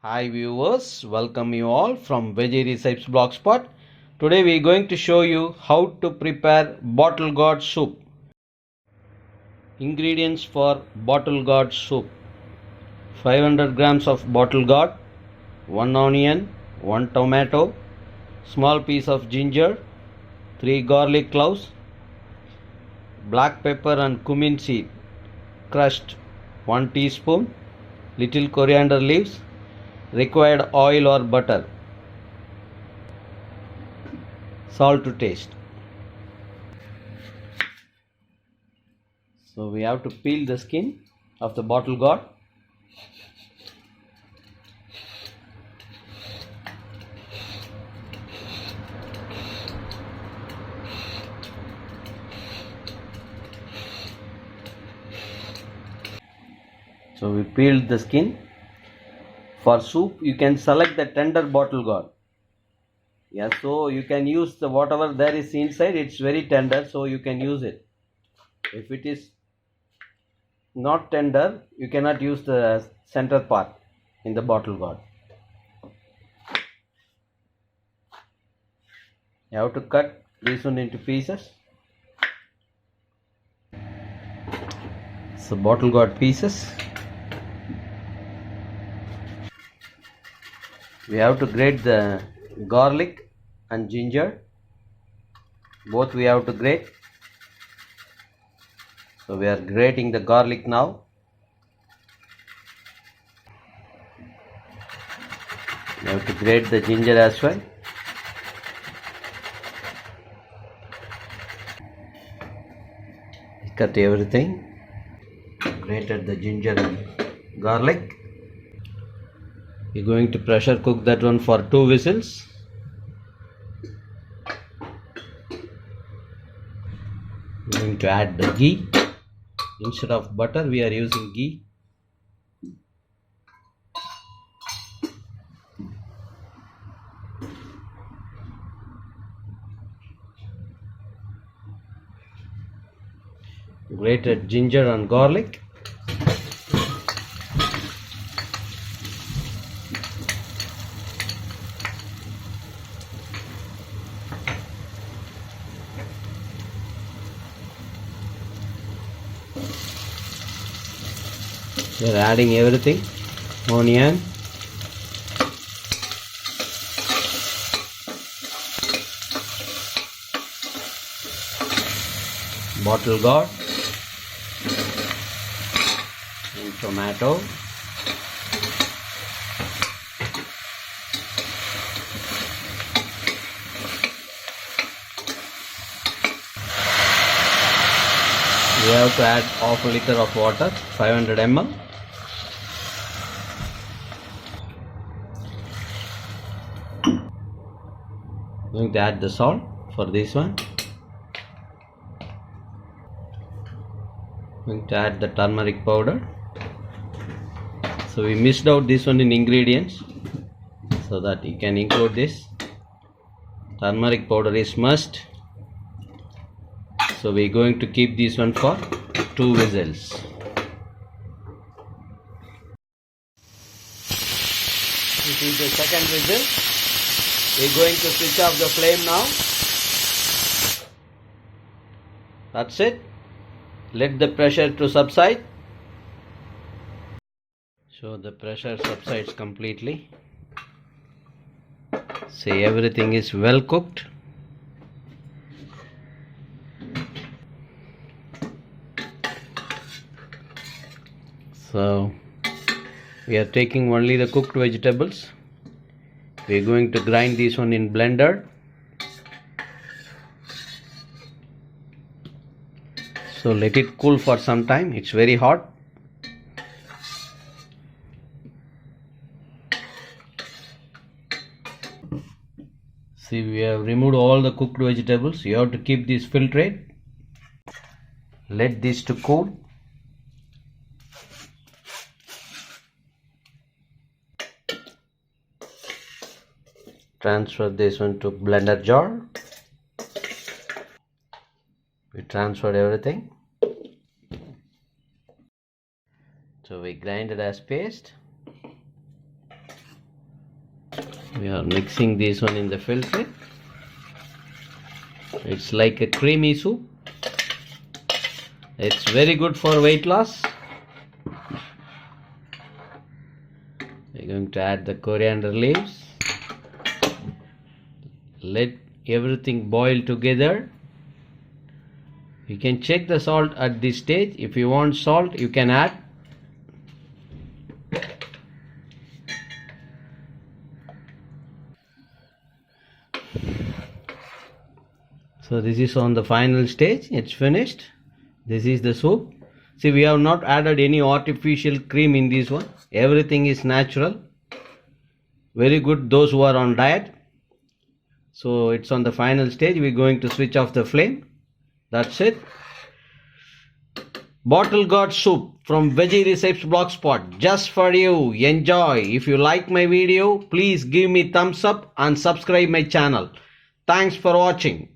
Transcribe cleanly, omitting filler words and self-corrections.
Hi viewers, welcome you all from Veggie Recipes Blogspot. Today we are going to show you how to prepare bottle gourd soup. Ingredients for bottle gourd soup: 500 grams of bottle gourd, 1 onion, 1 tomato, small piece of ginger, 3 garlic cloves, black pepper and cumin seed crushed 1 teaspoon, little coriander leaves, required oil or butter, salt to taste. So we have to peel the skin of the bottle gourd. So we peeled the skin. For soup you can select the tender bottle gourd. Yeah, so you can use the whatever there is inside. It's very tender, so you can use it. If it is not tender, you cannot use the center part in the bottle gourd. You have to cut this one into pieces. So bottle gourd pieces. We have to grate the garlic and ginger. Both we have to grate. So we are grating the garlic now. We have to grate the ginger as well. Cut everything. Grated the ginger and garlic. We're going to pressure cook that one for 2 whistles. We're going to add the ghee. Instead of butter, we are using ghee. Grated ginger and garlic. We are adding everything: onion, bottle gourd, and tomato. We have to add half a liter of water, 500 ml. Going to add the salt for this one. Going to add the turmeric powder. So we missed out this one in ingredients, so that you can include this. Turmeric powder is must. So we are going to keep this one for 2 whistles. This is the second whistle. We are going to switch off the flame now. That's it. Let the pressure to subside. So the pressure subsides completely. See, everything is well cooked. So we are taking only the cooked vegetables. We are going to grind this one in blender. So let it cool for some time. It's very hot. See, we have removed all the cooked vegetables. You have to keep this filtrate. Let this to cool. Transfer this one to blender jar. We transferred everything. So we grind it as paste. We are mixing this one in the filtrate. It's like a creamy soup. It's very good for weight loss. We're going to add the coriander leaves. Let everything boil together. You can check the salt at this stage. If you want salt, you can add. So this is on the final stage. It's finished. This is the soup. See, we have not added any artificial cream in this one. Everything is natural. Very good those who are on diet. So it's on the final stage. We're going to switch off the flame. That's it. Bottle gourd soup from Veggie Recipes Blogspot. Just for you. Enjoy. If you like my video, please give me thumbs up and subscribe my channel. Thanks for watching.